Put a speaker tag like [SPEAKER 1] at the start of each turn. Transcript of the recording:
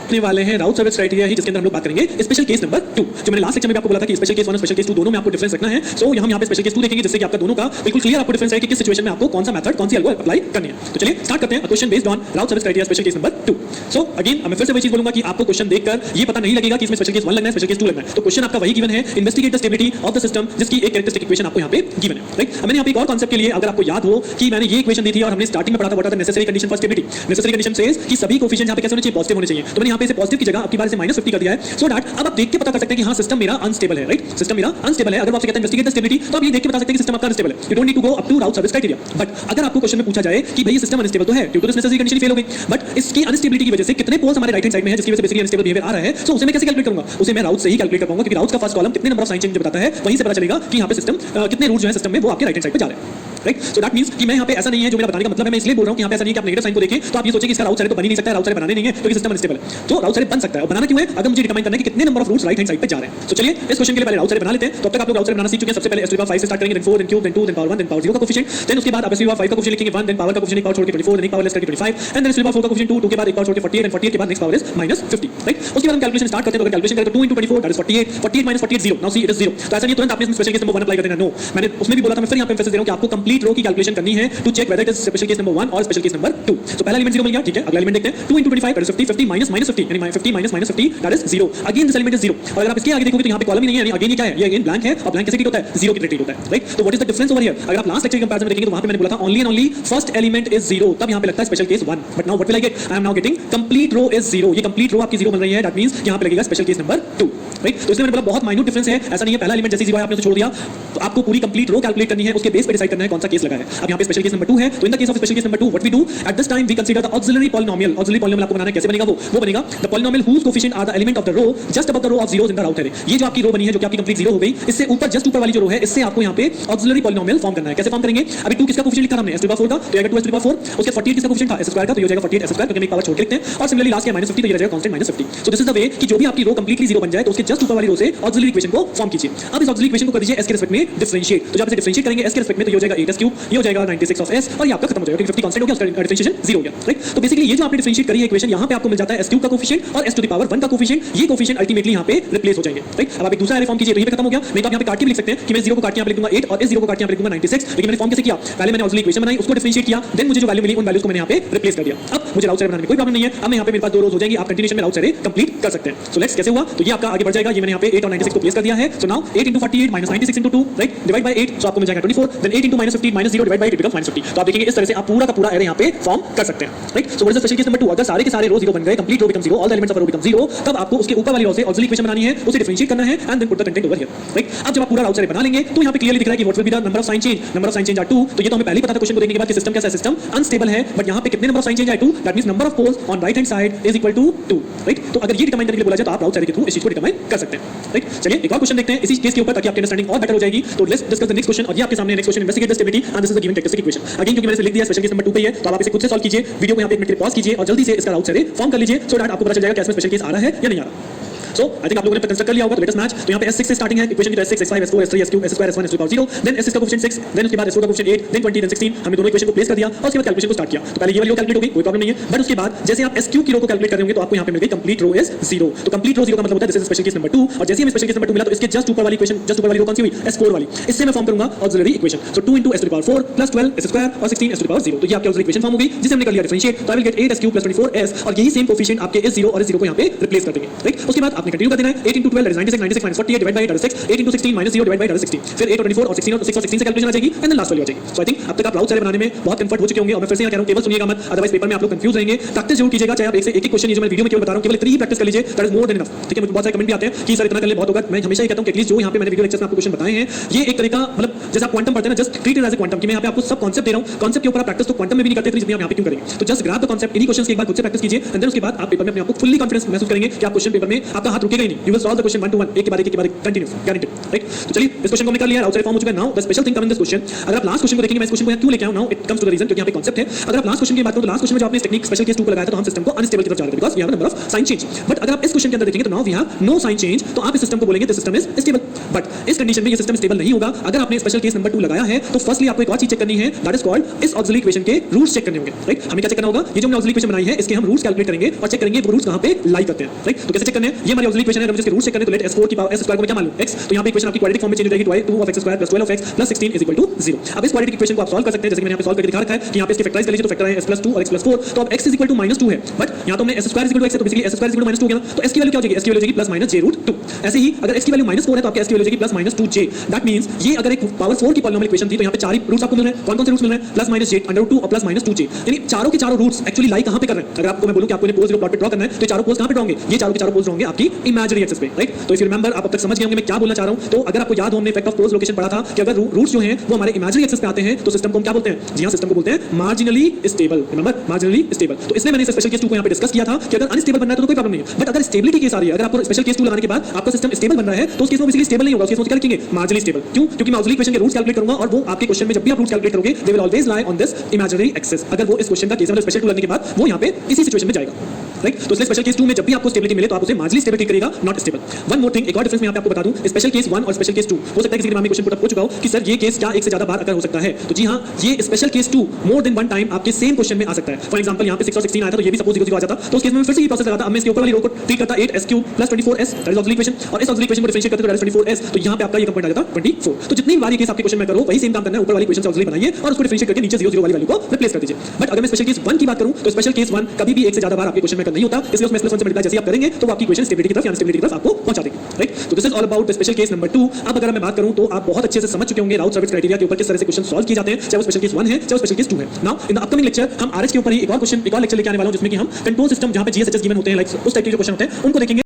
[SPEAKER 1] अपने वाले हैं राउट सर्विस क्राइटेरिया ही, जिसके अंदर हम लोग बात करेंगे स्पेशल केस नंबर 2। जो मैंने लास्ट लेक्चर में भी आपको बोला था कि स्पेशल केस 1 और स्पेशल केस 2 दोनों में आपको डिफरेंस रखना है। सो हम यहाँ पे स्पेशल केस 2 देखेंगे, जिससे कि आपका दोनों का बिल्कुल क्लियर आपको डिफरेंस है कि किस सिचुएशन में आपको कौन सा मेथड, कौन सी एल्गो अप्लाई करनी है। तो चलिए स्टार्ट करते हैं। Question based on route service criteria special case number 2। So again मैं फिर से वही चीज बोलूंगा कि आपको क्वेश्चन देखकर ये पता नहीं लगेगा कि इसमें स्पेशल केस 1 लगना है, स्पेशल केस 2 लगना है। तो क्वेश्चन आपका वही गिवन है, investigate the stability of the system, जिसकी एक कैरेक्टरिस्टिक इक्वेशन आपको यहाँ पे गिवन है। राइट, मैंने यहाँ पे एक और कांसेप्ट के लिए, अगर आपको याद हो कि मैंने ये इक्वेशन दी थी और हमने स्टार्टिंग में पढ़ा था, what are the necessary condition for stability. Necessary condition says कि सभी कोएफिशिएंट यहाँ पे कैसे होने चाहिए, पॉजिटिव होने चाहिए। तो मैंने यहाँ पे इसे पॉजिटिव की जगह आपकी बार से -50 कर दिया है, सो दैट अब आप देख के पता कर सकते हैं कि हाँ सिस्टम मेरा अनस्टेबल है। राइट, सिस्टम मेरा अनस्टेबल है। अगर आपसे कहते हैं इन्वेस्टिगेट द स्टेबिलिटी, तो आप ये देख के बता सकते हैं कि सिस्टम आपका अनस्टेबल है। You don't need to go up to Routh service criteria. But अगर आपको क्वेश्चन में पूछा जाए कि भाई सिस्टम अनस्टेबल तो है, due to this necessary condition fail हो गई, बट इसकी अनस्टेबिलिटी की वजह से कितने पोल्स हमारे राइट हैंड साइड में है, जिसकी वजह से बेसिकली अनस्टेबल बिहेवियर आ रहा है, सो उसे मैं कैसे कैलकुलेट करूंगा? उसे मैं राउट से ही कैलकुलेट कर पाऊंगा, क्योंकि राउट का फर्स्ट कॉलम कितने नंबर ऑफ साइन चेंज बताता है, वहीं से पता चलेगा कि यहाँ पे सिस्टम कितने रूट जो है सिस्टम में वो आपके राइट हैंड साइड पे जा रहे हैं। राइट, सो दैट मींस कि मैं यहाँ पे ऐसा नहीं है, जो मेरा बताने का मतलब है, मैं इसलिए बोल रहा हूँ कि यहाँ पे ऐसा नहीं है कि आप नेगेटिव साइन को देखें तो आप ये सोचें कि इसका राउट साइड तो बन ही नहीं सकता है, राउट साइड बनाने नहीं है क्योंकि सिस्टम अनस्टेबल है। तो राउट साइड बन सकता है, और बनाना क्यों है? अगर मुझे डिटरमाइन करना है कि कितने number of roots right hand side पे जा रहे हैं। तो चलिए इस क्वेश्चन के लिए पहले राउट साइड बना लेते हैं। तो अब तक आप लोग राउट साइड बनाना सीख चुके हैं। सबसे पहले s to the power 5 से स्टार्ट करेंगे, then 4, then cube, then 2, then power 1, then power 0 का कोएफिशिएंट, देन उसके बाद आप s to the power 5 का कोएफिशिएंट लिखेंगे 1, then पावर का कोएफिशिएंट एक पावर छोड़ के 24, then एक पावर लेस करके 25, and then s to the power 4 का कोएफिशिएंट 2, 2 के बाद एक पावर छोड़ के 48, and 48 के बाद नेक्स्ट पावर इज -50। राइट, उसके बाद हम कैलकुलेशन स्टार्ट करते हैं। तो अगर कैलकुलेशन करें तो 2 into 24 that is 48, 48 minus 48 0। Now see it is 0। तो ऐसा नहीं तुरंत आपने स्पेशल केस नंबर 1 अप्लाई कर देना, नो। मैंने उसमें भी बोला था, मैं फिर यहाँ पे एम्फेसिस दे रहा हूं कि आपको कंप्लीट रो की कैलकुलेशन करनी है to check whether it is special case number 1 और स्पेशल केस नंबर 2। तो पहला एलिमेंट 0 मिल गया, ठीक है। अगला एलिमेंट देखते हैं। 2 into 25 that is 50, 50 minus -50 यानी 50 minus -50 that is 0। Again this element is 0। और अगर आप इसके आगे देखोगे तो यहाँ पे कॉलम ही नहीं है, यानी अगेन ये क्या है? ये अगेन ब्लैंक है, और ब्लैंक कैसे ट्रीट होता है? 0 की ट्रीट होता है। राइट, तो what is the difference over here? अगर आप लास्ट लेक्चर की कंपैरिजन में देखेंगे तो वहां पे मैंने बोला था only and only first element is 0, तब यहाँ पे लगता है special case 1। But now what will I get? I am now getting complete row is 0। ये कंप्लीट रो आपकी 0 बन रही है, दैट मींस यहाँ पे लगेगा स्पेशल केस नंबर 2। राइट, तो इसलिए मैंने बोला बहुत माइन्यूट डिफरेंस है, ऐसा नहीं है पहला एलिमेंट जैसे 0 है आपने तो छोड़ दिया। तो आपको पूरी कंप्लीट रो कैलकुलेट करनी है, उसके बेस पे डिसाइड करना है कौन सा केस लगा है। अब यहाँ पे स्पेशल केस नंबर 2 है, तो in the case of special case number 2 what we do at this time we consider the auxiliary polynomial. Auxiliary polynomial आपको बनाना है, कैसे बनेगा वो बनेगा the polynomial whose coefficient are the element of the row just above the row of zeros in the Routh array. ये जो आपकी रो बनी है, जो कि आपकी कंप्लीट 0 हो गई, इससे ऊपर जस्ट ऊपर वाली जो रो है, इससे आपको यहाँ पे ऑक्सिलरी पॉलिनोमियल फॉर्म करना है। कैसे फॉर्म करेंगे? अभी 2 किसका कोएफिशिएंट लिखा हमने? s to the power 4 का, तो ये 2 s to the power 4। उसके 48 किसका कोएफिशिएंट था? s स्क्वायर का, तो ये हो जाएगा 48 s स्क्वायर, क्योंकि हम एक पावर छोड़ के लिखते हैं। और सिमिलरली लास्ट के -50, तो ये रह जाएगा constant -50। So this is the way कि जो भी आपकी रो कंप्लीटली 0 बन जाए तो उसके जस्ट ऊपर वाली रो से ऑक्सिलरी इक्वेशन को फॉर्म कीजिए। अब इस ऑक्सिलरी इक्वेशन को कर दीजिए s के रिस्पेक्ट में डिफरेंशिएट। तो जब इसे डिफरेंशिएट करेंगे s के रिस्पेक्ट में, तो ये हो जाएगा 8s क्यूब, ये हो जाएगा 96 ऑफ s, और ये आपका खत्म हो जाएगा, क्योंकि 50 कांस्टेंट हो गया, उसका डिफरेंशिएशन 0 हो गया। राइट, तो बेसिकली ये जो आपने डिफरेंशिएट करी है इक्वेशन, यहाँ पे आपको मिल जाता है s क्यूब का कोएफिशिएंट और s to the power 1 का कोएफिशिएंट। ये कोएफिशिएंट अल्टीमेटली यहाँ पे रिप्लेस हो जाएंगे। राइट, अब आप एक दूसरा एरे फॉर्म कीजिए, तो ये खत्म हो गया। नहीं तो आप यहाँ पे काट के भी लिख सकते हैं कि मैं 0 को काट के यहाँ पे लिख दूंगा 8 और इस 0 को काट के यहाँ पे लिख दूंगा 96। लेकिन मैंने फॉर्म कैसे किया? पहले मैंने ऑक्सिलरी इक्वेशन बनाई, उसको डिफरेंशिएट किया, देन मुझे जो वैल्यू मिली उन वैल्यूज को मैंने यहाँ पे रिप्लेस कर दिया। अब मुझे राउट साइड बनाने में कोई प्रॉब्लम नहीं है। अब मैं यहाँ पे मेरे पास 2 रोज हो जाएंगी, आप कंटिन्यूएशन में राउट साइड कंप्लीट कर सकते हैं। सो लेट्स कैसे हुआ? तो ये आपका आगे बढ़ जाएगा। ये मैंने यहाँ पे 8 और 96 को प्लेस कर दिया है। So now 8 into 48 minus 96 into 2, right, divide by 8, so आपको मिल जाएगा 24। Then 8 into -50 minus 0 divide by 8 becomes -50। तो आप देखेंगे इस तरह से आप पूरा का पूरा एरे यहाँ पे फॉर्म कर सकते हैं। Right, so what is the special case number 2? अगर सारे के सारे रो 0 बन गए, complete row become 0, all the elements of row become 0, तब आपको उसके ऊपर वाली रो से ऑक्सिलरी इक्वेशन बनानी है, उसे डिफरेंशिएट करना है, and then put the content over here. Right, अब जब आप पूरा राउट साइड बना लेंगे तो यहाँ पे क्लियरली दिख रहा है कि what will be the number of sign change. Number of sign change are 2। तो ये तो हमें पहले ही पता था क्वेश्चन को देखने के बाद कि सिस्टम कैसा है, सिस्टम अनस्टेबल है। बट यहाँ पे कितने नंबर ऑफ साइन चेंज आए? 2। That means number of poles on right hand side is equal to 2। Right, तो अगर ये डिटरमाइन करने के लिए बोला जाए तो आप राउट साइड के थ्रू इस चीज को डिटरमाइन कर सकते हैं। राइट, चलिए एक और क्वेश्चन देखते हैं इसी केस के ऊपर, ताकि आपकी अंडरस्टैंडिंग और बेटर हो जाएगी। तो let's discuss the next question, और ये आपके सामने next question, investigate the stability and this is the given characteristic equation. Again क्योंकि मैंने इसे लिख दिया स्पेशल केस नंबर 2 पे ही है, तो आप इसे खुद से सॉल्व कीजिए। वीडियो को यहाँ पे एक मिनट के लिए पॉज कीजिए और जल्दी से इसका राउट साइड फॉर्म कर लीजिए, सो दैट आपको पता चल जाएगा कि इसमें स्पेशल केस आ रहा है या नहीं आ रहा। सो आई थिंक आप लोगों ने कंस्ट्रक्ट कर लिया होगा। तो लेट अस मैच। तो यहाँ पे s6 से स्टार्टिंग है इक्वेशन की, तो s6 s5 s4 s3 s2 s2 s1 s to the power 0, then s6 का कोएफिशिएंट 6, देन उसके बाद s4 का कोएफिशिएंट 8, देन 20, देन 16। हमने दोनों इक्वेशन को प्लेस कर दिया और उसके बाद कैलकुलेशन को स्टार्ट किया। तो पहले ये वाली रो कैलकुलेट हो गई, कोई प्रॉब्लम नहीं है। बट उसके बाद जैसे आप s क्यूब की रो को कैलकुलेट कर रहे होंगे तो आपको यहाँ पे मिल गई कंप्लीट रो इज 0। तो कंप्लीट रो 0 का मतलब होता है this is special case number 2। और जैसे ही हमें स्पेशल केस नंबर 2 मिला, तो इसके जस्ट ऊपर वाली इक्वेशन, जस्ट ऊपर वाली रो कौन सी हुई? s4 वाली। इससे मैं फॉर्म करूंगा auxiliary equation. So 2 into s to the power 4 plus 12 s square और 16 s to the power 0। तो ये आपकी ऑक्सिलरी इक्वेशन फॉर्म हो गई, जिसे हमने कर लिया डिफरेंशिएट। तो I will get 8s cube plus 24s, और यही सेम कोएफिशिएंट आपके इस 0 और इस 0 को यहाँ पे रिप्लेस कर देंगे। राइट, उसके बाद आपने कंटिन्यू कर देना है। 8 into 12 is 96, 96 minus 48 divided by 8 that is 6, 8 into 16 minus 0 divided by 8 that is 16। फिर 8 और 24 और 16 और 6 और 16 से कैलकुलेशन आ जाएगी, एंड देन लास्ट वैल्यू आ जाएगी। सो आई थिंक अब तक आप राउट साइड बनाने में बहुत कंफर्ट हो चुके होंगे। और मैं फिर से यहाँ कह रहा हूँ, केवल सुनिएगा मत, अदरवाइज पेपर में आप लोग कंफ्यूज रहेंगे। प्रैक्टिस जरूर कीजिएगा, चाहे आप एक से एक क्वेश्चन, ये जो मैं वीडियो में केवल बता रहा हूँ, केवल इतनी ही प्रैक्टिस कर लीजिए, that is more than enough. ठीक है, मुझे बहुत सारे कमेंट भी आते हैं कि सर इतना कर ले बहुत होगा। मैं हमेशा ये कहता हूँ कि एटलीस्ट जो यहाँ पे मैंने वीडियो लेक्चर्स में आपको क्वेश्चन बताए हैं, ये एक तरीका, मतलब जैसे आप क्वांटम पढ़ते हैं ना, just treat it as a quantum, कि मैं यहाँ पे आपको सब कॉन्सेप्ट दे रहा हूँ। कॉन्सेप्ट के ऊपर आप प्रैक्टिस तो क्वांटम में भी नहीं करते, जितनी आप यहाँ पे क्यों करेंगे? तो जस्ट ग्रैब द कॉन्सेप्ट, इन्हीं क्वेश्चंस की एक बार खुद से प्रैक्टिस कीजिए, एंड देन उसके बाद आप पेपर में अपने आप को फुल्ली कॉन्फिडेंस महसूस करेंगे कि आप क्वेश्चन पेपर में आपका हाथ रुकेगा ही नहीं, you will solve the question one two one, एक के बाद एक कंटिन्यू गारंटेड, राइट। तो चलिए इस क्वेश्चन को हमने कर लिया, आउटसाइड फॉर्म हो चुका है। Now the special thing coming this question, अगर आप लास्ट क्वेश्चन को देखेंगे, मैं इस क्वेश्चन को यहाँ क्यों लेके आया हूं, now it comes to the reason, क्योंकि यहाँ पे कॉन्सेप्ट है। अगर आप लास्ट क्वेश्चन की बात करो तो लास्ट क्वेश्चन में जो आपने टेक्निक स्पेशल केस 2 को लगाया था, तो हम सिस्टम को अनस्टेबल की तरफ जा रहे थे because we have a number of sign change. But अगर आप इस क्वेश्चन के अंदर देखेंगे तो now we have no sign change, तो आप इस सिस्टम को बोलेंगे this system is stable. But इस कंडीशन में ये सिस्टम स्टेबल नहीं होगा। अगर आपने स्पेशल केस नंबर 2 लगाया है तो फर्स्टली आपको एक और चीज चेक करनी है, दैट इज कॉल्ड इस ऑक्सिलरी इक्वेशन के रूट्स चेक करने होंगे, राइट। हमें क्या चेक करना होगा, ये जो हमने ऑक्सिलरी इक्वेशन बनाई है इसके हम रूट्स कैलकुलेट करेंगे और चेक करेंगे वो रूट्स कहां पे लाई करते हैं, राइट। तो कैसे चेक करने हैं, ये हमारी ऑक्सिलरी इक्वेशन है, हम इसके रूट्स चेक करें तो लेट s4 की पावर s² को क्या मान लो x, तो यहां पे इक्वेशन आपकी क्वाड्रेटिक फॉर्म में चेंज हो जाएगी, 2 of x square plus 12 of x plus 16 is equal to 0। अब इस क्वाड्रेटिक इक्वेशन को आप सॉल्व कर सकते हैं, जैसे कि मैंने यहां पे सॉल्व करके दिखा रखा है कि यहां पे इसके फैक्टराइज कर लीजिए तो फैक्टर है s+2 और x+4, तो अब x is equal to -2 है, बट यहां तो हमने s² is equal to x है, तो basically s² is equal to -2 हो गया ना, तो s की वैल्यू क्या हो जाएगी, s की वैल्यू हो जाएगी +-j√2। ऐसे ही अगर x की वैल्यू -4 है तो आपके s की वैल्यू हो जाएगी +-2j। दैट मींस ये अगर एक पावर 4 की पॉलिनोमियल इक्वेशन थी तो यहां पे चार ही रूट्स आपको मिल रहे हैं। कौन-कौन से रूट्स मिल रहे हैं, +-j√2 और +-2j, यानी चारों के चारों रूट्स एक्चुअली लाई कहां पे कर रहे हैं। अगर आपको मैं बोलूं कि आपको इन्हें पोल जीरो प्लॉट पे ड्रॉ करना है तो चारों पोल्स कहां पे ड्रॉ होंगे, ये चारों के चारों पोल्स होंगे आपकी इमेजिनरी एक्सिस पे, राइट। तो इफ यू रिमेंबर, आप अब तक समझ गए होंगे मैं क्या बोलना चाह रहा हूं। तो अगर आपको याद हो, हमने इफेक्ट ऑफ पोल्स लोकेशन पढ़ा था कि अगर रूट्स जो हैं वो हमारे इमेजिनरी एक्सिस पे आते हैं तो सिस्टम को हम क्या बोलते हैं, जी हां, सिस्टम को बोलते हैं marginally stable. Remember, marginally stable. तो इसलिए मैंने इस स्पेशल केस 2 को यहां पे डिस्कस किया था कि अगर अनस्टेबल बन रहा है तो कोई प्रॉब्लम नहीं है, बट अगर स्टेबिलिटी केस आ रही है, अगर आपको स्पेशल केस 2 लगाने के बाद आपका सिस्टम स्टेबल बन रहा है तो उस केस में बेसिकली स्टेबल नहीं होगा, उस केस में क्या लिखेंगे, मार्जिनली स्टेबल। क्यों, क्योंकि मैं ऑक्सिलरी इक्वेशन के रूट्स कैलकुलेट करूंगा और वो आपके क्वेश्चन में जब भी आप रूट्स कैलकुलेट करोगे they will always lie on this imaginary axis. अगर वो इस क्वेश्चन का केस मतलब स्पेशल 2 लगने के बाद वो यहां पे इसी सिचुएशन में जाएगा, राइट। तो इसलिए स्पेशल केस 2 में जब भी आपको स्टेबिलिटी मिले तो आप उसे मार्जिनली स्टेबिलिटी करेगा, not stable. One more thing, एक और डिफरेंस मैं यहां पे आपको बता दूं, स्पेशल केस 1 और स्पेशल केस 2 हो सकता है किसी के दिमाग में क्वेश्चन पुट अप हो चुका हो कि सर ये केस क्या एक से ज्यादा बार अगर हो सकता है, तो जी हां, ये special case 2 more than one time आपके सेम क्वेश्चन में आ सकता है। फॉर एग्जांपल यहां पे 6 और 16 आया था तो ये भी सपोज 0 0 आ जाता, तो उस केस में फिर से ये प्रोसेस लगाता। अब मैं इसके ऊपर वाली रो को ट्रीट करता 8s³ + 24s, that is auxiliary equation, और इस ऑक्सिलरी इक्वेशन को डिफरेंशिएट करते तो दैट इज 24s, तो यहां पे आपका ये कंपोनेंट आ जाता 24। तो जितनी बार ये केस आपके क्वेश्चन में करो वही सेम काम करना है, ऊपर वाली इक्वेशन से ऑक्सिलरी बनाइए और उसको डिफरेंशिएट करके नीचे 0 0 वाली वैल्यू को रिप्लेस कर दीजिए। बट अगर मैं स्पेशल केस 1 की बात करूं तो स्पेशल केस 1 कभी भी एक से ज्यादा बार आपके क्वेश्चन में नहीं होता, इसलिए उसमें +1 से मल्टीप्लाई जैसे आप करेंगे तो आपकी इक्वेशन स्टेबिलिटी की तरफ या अनस्टेबिलिटी की तरफ आपको पहुंचा देगी, राइट। तो this is all about the special case number 2। अब अगर मैं बात करूं तो आप बहुत अच्छे से समझ चुके होंगे राउथ-सर्विस क्राइटेरिया के ऊपर किस तरह से क्वेश्चन सॉल्व किए जाते हैं, चाहे वो स्पेशल केस 1 है चाहे वो स्पेशल केस 2 है। Now in the upcoming lecture हम आरएस के ऊपर ही एक और लेक्चर लेके आने वाला हूं जिसमें कि हम कंट्रोल सिस्टम जहां पे जीएसएचएस गिवन होते हैं, लाइक उस टाइप के जो क्वेश्चन होते हैं उनको देखेंगे।